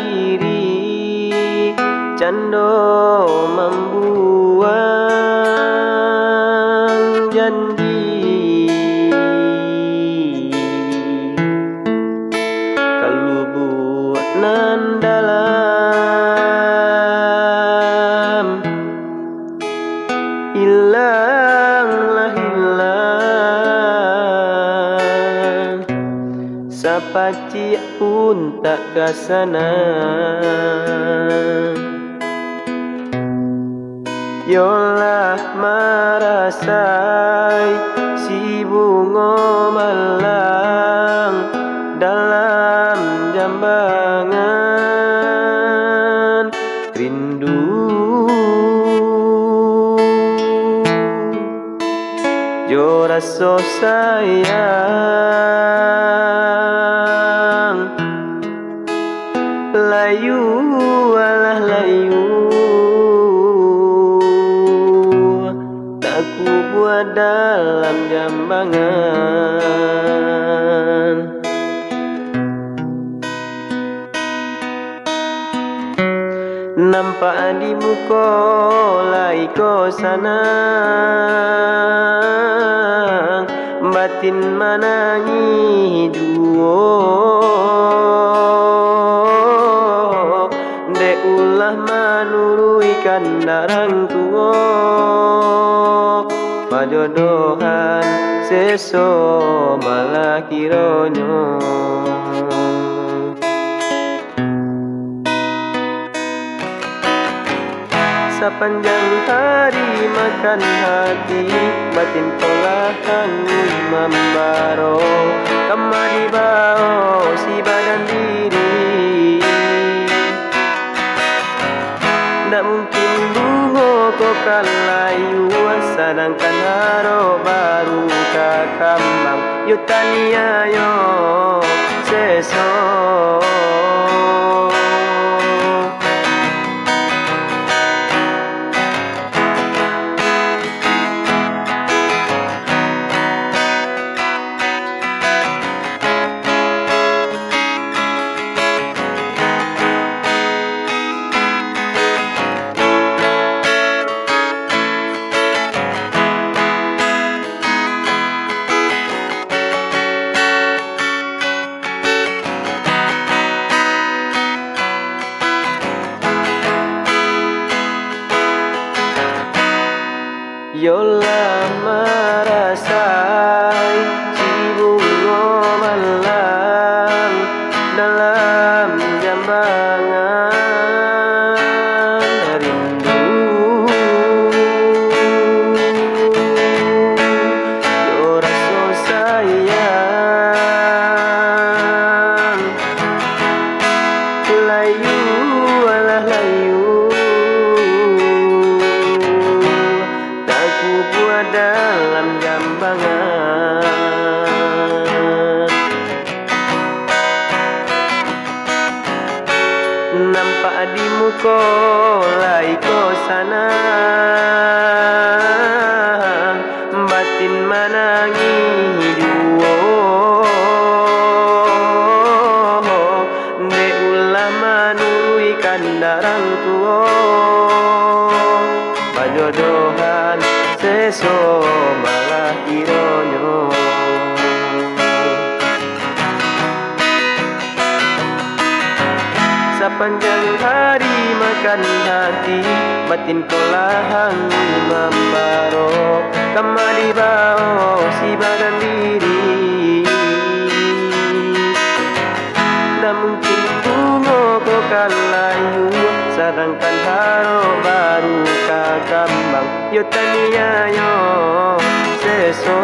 diri, cando membuang janji. Kalubu nan dalam, hilanglah hilang, sapaci pun tak kasana. Yolah marasai si bunga malang dalam jambangan rindu. Jo rasa sayang, layu alah layu, tak ku buat dalam jambangan. Nampak di muka lai ko sana, batin menangi duo, dek ulah menurui kandarang tuo, pajodohan seso malah kironyo. Sepanjang hari makan hati, batin tolak hangui membaro, kemari bau si badan diri. Tak mungkin bunga kau kalayu, sedangkan haro baru kakambang. Yo tania yo seso. Yolah marasai si bunga malang dalam jambangan rindu. Yo rasa sayang, layu alah layu, dalam jambangan. Nampak di muka lai ko sana, batin menangi duo, dek ulah menurui kandarang tuo, pajodohan seso malah kironyo. Sepanjang hari makan hati, batin tolak hangui membaro, kemari bau si badan diri. Tak mungkin bunga kau kalayu, sedangkan haro baru kakambang. Yo tania yo seso.